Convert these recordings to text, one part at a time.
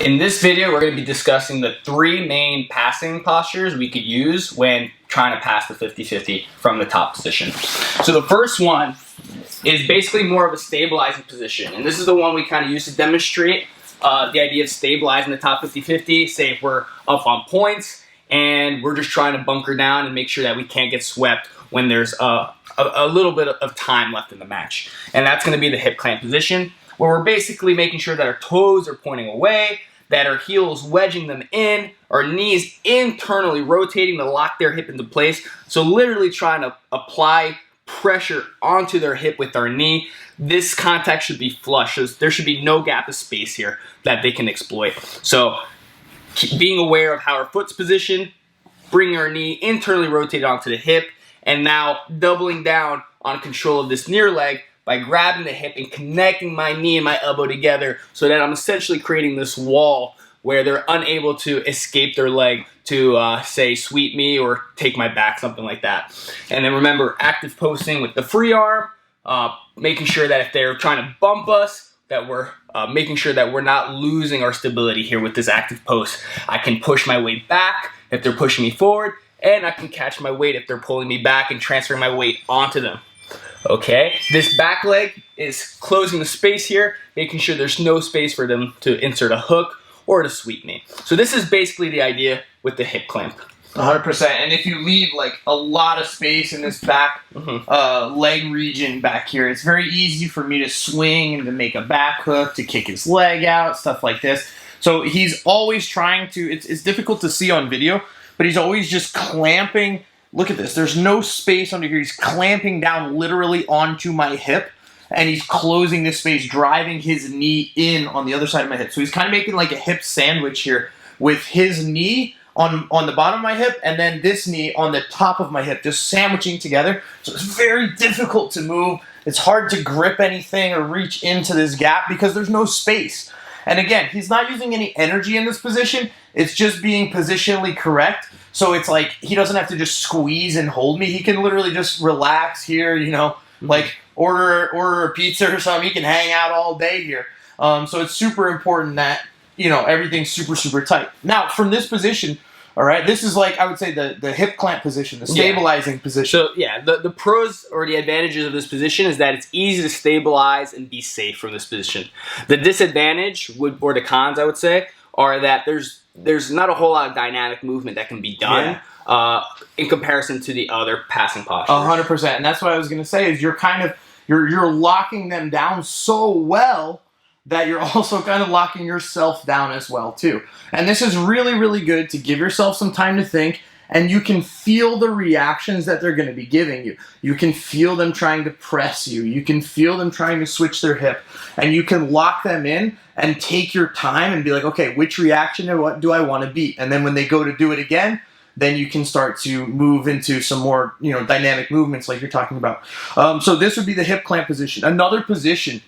In this video, we're going to be discussing the 3 main passing postures we could use when trying to pass the 50-50 from the top position. So the first one is basically more of a stabilizing position, and this is the one we kind of use to demonstrate the idea of stabilizing the top 50-50. Say if we're up on points and we're just trying to bunker down and make sure that we can't get swept when there's a little bit of time left in the match. And that's going to be the hip clamp position, where we're basically making sure that our toes are pointing away, that our heels wedging them in, our knees internally rotating to lock their hip into place. So literally trying to apply pressure onto their hip with our knee. This contact should be flush. There should be no gap of space here that they can exploit. So being aware of how our foot's positioned, bringing our knee internally rotated onto the hip, and now doubling down on control of this near leg by grabbing the hip and connecting my knee and my elbow together so that I'm essentially creating this wall where they're unable to escape their leg to, say, sweep me or take my back, something like that. And then remember, active posting with the free arm, making sure that if they're trying to bump us, that we're making sure that we're not losing our stability here with this active post. I can push my weight back if they're pushing me forward, and I can catch my weight if they're pulling me back and transferring my weight onto them. Okay, this back leg is closing the space here, making sure there's no space for them to insert a hook or to sweep me. So this is basically the idea with the hip clamp. 100%. And if you leave like a lot of space in this back leg region back here, it's very easy for me to swing and to make a back hook, to kick his leg out, stuff like this. So he's always trying to, it's difficult to see on video, but he's always just clamping. Look at this. There's no space under here. He's clamping down literally onto my hip, and he's closing this space, driving his knee in on the other side of my hip. So he's kind of making like a hip sandwich here with his knee on the bottom of my hip and then this knee on the top of my hip, just sandwiching together. So it's very difficult to move. It's hard to grip anything or reach into this gap because there's no space. And again, he's not using any energy in this position. It's just being positionally correct. So it's like he doesn't have to just squeeze and hold me. He can literally just relax here, you know, like order a pizza or something. He can hang out all day here. So it's super important that, you know, everything's super, super tight. Now, from this position, all right, this is like, I would say, the hip clamp position, the stabilizing position. So, yeah, the pros or the advantages of this position is that it's easy to stabilize and be safe from this position. The disadvantage, or the cons, I would say, are that there's not a whole lot of dynamic movement that can be done in comparison to the other passing postures. 100%. And that's what I was going to say is you're kind of, you're locking them down so well that you're also kind of locking yourself down as well too. And this is really, really good to give yourself some time to think, and you can feel the reactions that they're going to be giving you. You can feel them trying to press you. You can feel them trying to switch their hip, and you can lock them in and take your time and be like, okay, which reaction or what do I want to beat? And then when they go to do it again, then you can start to move into some more, you know, dynamic movements like you're talking about. So this would be the hip clamp position. Another position,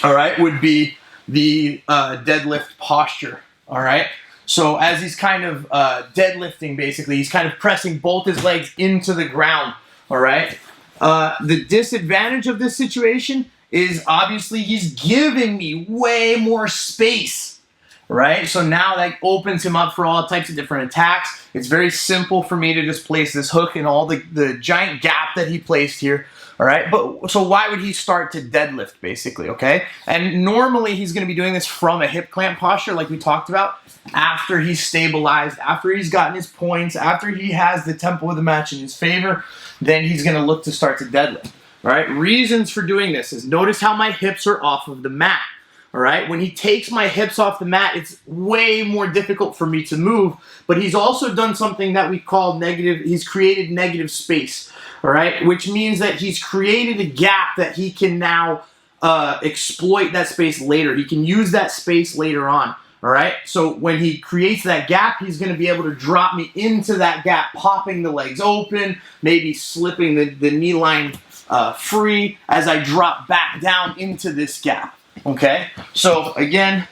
all right, would be the deadlift posture, all right? So as he's kind of deadlifting, basically, he's kind of pressing both his legs into the ground, all right? The disadvantage of this situation is obviously he's giving me way more space, right? So now that opens him up for all types of different attacks. It's very simple for me to just place this hook in all the giant gap that he placed here. All right, but so why would he start to deadlift, basically, okay? And normally he's going to be doing this from a hip clamp posture like we talked about after he's stabilized, after he's gotten his points, after he has the tempo of the match in his favor, then he's going to look to start to deadlift, all right? Reasons for doing this is notice how my hips are off of the mat, all right? When he takes my hips off the mat, it's way more difficult for me to move, but he's also done something that we call negative, he's created negative space. All right, which means that he's created a gap that he can now exploit that space later. He can use that space later on. All right, so when he creates that gap, he's going to be able to drop me into that gap, popping the legs open, maybe slipping the knee line free as I drop back down into this gap. Okay, so again,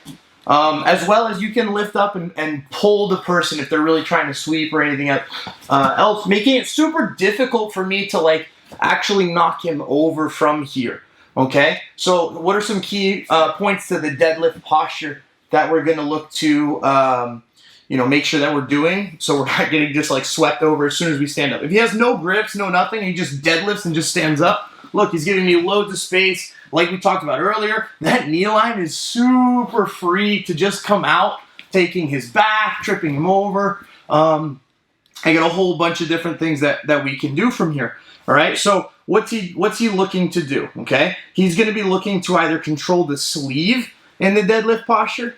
as well as you can lift up and pull the person if they're really trying to sweep or anything else, making it super difficult for me to like actually knock him over from here. Okay, so what are some key points to the deadlift posture that we're going to look to, make sure that we're doing, so we're not getting just like swept over as soon as we stand up. If he has no grips, no nothing, he just deadlifts and just stands up, look, he's giving me loads of space. Like we talked about earlier, that knee line is super free to just come out, taking his back, tripping him over. I got a whole bunch of different things that we can do from here. All right, so what's he looking to do? Okay, he's going to be looking to either control the sleeve in the deadlift posture.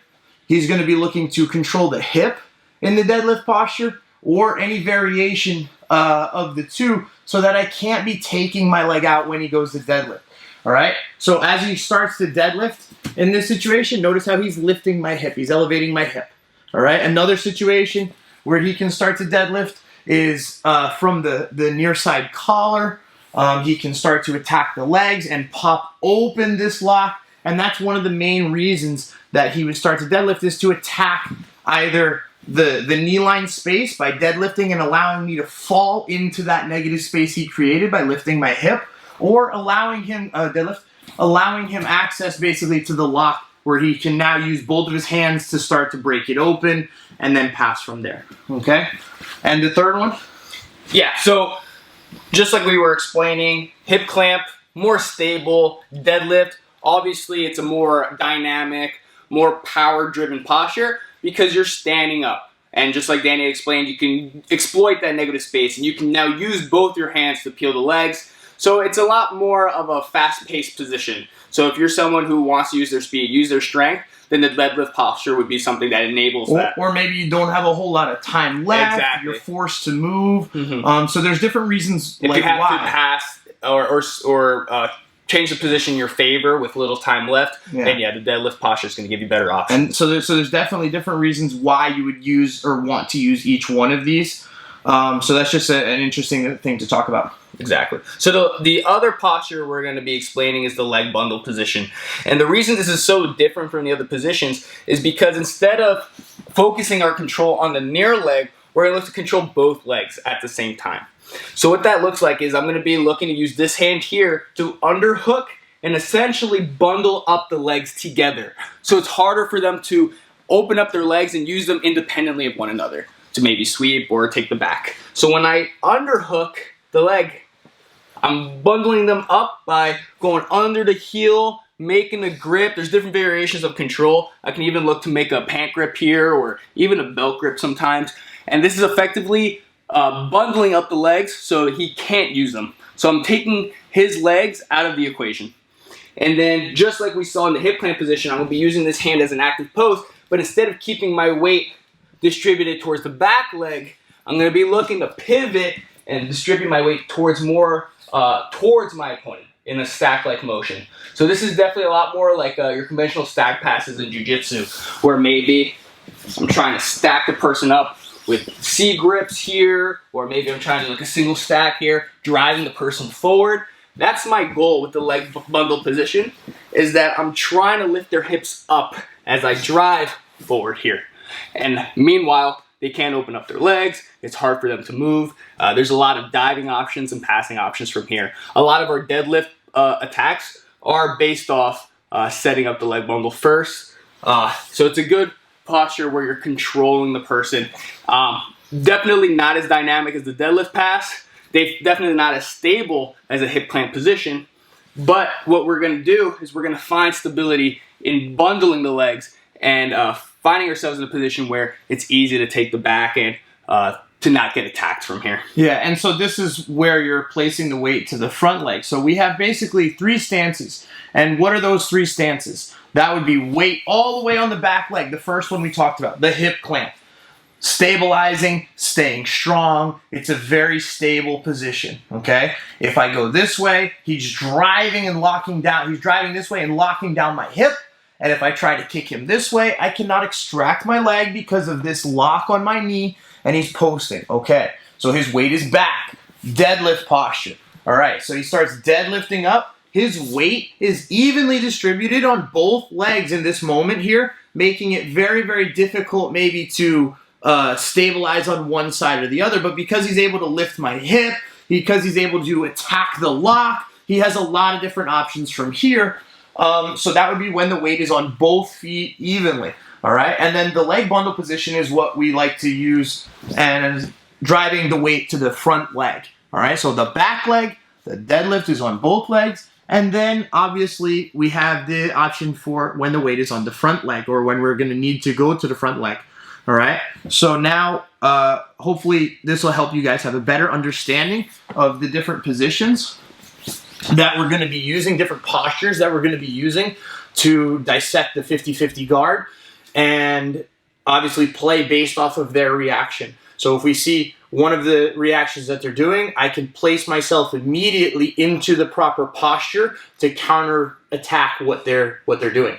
He's going to be looking to control the hip in the deadlift posture, or any variation of the two, so that I can't be taking my leg out when he goes to deadlift. All right, so as he starts to deadlift in this situation, notice how he's lifting my hip. He's elevating my hip. All right, another situation where he can start to deadlift is from the near side collar. He can start to attack the legs and pop open this lock, and that's one of the main reasons that he would start to deadlift, is to attack either the knee line space by deadlifting and allowing me to fall into that negative space he created by lifting my hip, or allowing him access basically to the lock, where he can now use both of his hands to start to break it open and then pass from there. Okay? And the third one? Yeah, so just like we were explaining, hip clamp, more stable, deadlift. Obviously, it's a more dynamic, more power-driven posture because you're standing up. And just like Danny explained, you can exploit that negative space, and you can now use both your hands to peel the legs. So it's a lot more of a fast-paced position. So if you're someone who wants to use their speed, use their strength, then the deadlift posture would be something that enables that. Or maybe you don't have a whole lot of time left. Exactly. You're forced to move. So there's different reasons. If like you have why. to pass or change the position in your favor with little time left, then the deadlift posture is going to give you better options. And so there's definitely different reasons why you would use or want to use each one of these. So that's just an interesting thing to talk about. Exactly. So the other posture we're going to be explaining is the leg bundle position. And the reason this is so different from the other positions is because instead of focusing our control on the near leg, we're going to look to control both legs at the same time. So what that looks like is I'm going to be looking to use this hand here to underhook and essentially bundle up the legs together. So it's harder for them to open up their legs and use them independently of one another to maybe sweep or take the back. So when I underhook the leg, I'm bundling them up by going under the heel, making a grip. There's different variations of control. I can even look to make a pant grip here or even a belt grip sometimes. And this is effectively bundling up the legs so he can't use them. So I'm taking his legs out of the equation. And then just like we saw in the hip clamp position, I'm going to be using this hand as an active post, but instead of keeping my weight distributed towards the back leg, I'm going to be looking to pivot and distribute my weight towards my opponent in a stack-like motion. So this is definitely a lot more like your conventional stack passes in jiu-jitsu, where maybe I'm trying to stack the person up with C grips here, or maybe I'm trying to like a single stack here, driving the person forward. That's my goal with the leg bundle position, is that I'm trying to lift their hips up as I drive forward here. And meanwhile, they can't open up their legs. It's hard for them to move. There's a lot of diving options and passing options from here. A lot of our deadlift attacks are based off setting up the leg bundle first. So it's a good posture where you're controlling the person. Definitely not as dynamic as the deadlift pass. They're definitely not as stable as a hip clamp position. But what we're going to do is we're going to find stability in bundling the legs and finding ourselves in a position where it's easy to take the back and to not get attacked from here. Yeah, and so this is where you're placing the weight to the front leg. So we have basically 3 stances. And what are those 3 stances? That would be weight all the way on the back leg. The first one we talked about, the hip clamp. Stabilizing, staying strong. It's a very stable position, okay? If I go this way, he's driving and locking down. He's driving this way and locking down my hip. And if I try to kick him this way, I cannot extract my leg because of this lock on my knee, and he's posting. Okay, so his weight is back. Deadlift posture. All right, so he starts deadlifting up. His weight is evenly distributed on both legs in this moment here, making it very, very difficult maybe to stabilize on one side or the other. But because he's able to lift my hip, because he's able to attack the lock, he has a lot of different options from here. So that would be when the weight is on both feet evenly. All right, and then the leg bundle position is what we like to use and driving the weight to the front leg. All right, so the back leg, the deadlift is on both legs, and then obviously we have the option for when the weight is on the front leg or when we're going to need to go to the front leg. All right, so now hopefully this will help you guys have a better understanding of the different positions that we're going to be using, different postures that we're going to be using to dissect the 50-50 guard, and obviously play based off of their reaction. So if we see one of the reactions that they're doing, I can place myself immediately into the proper posture to counter attack what they're doing.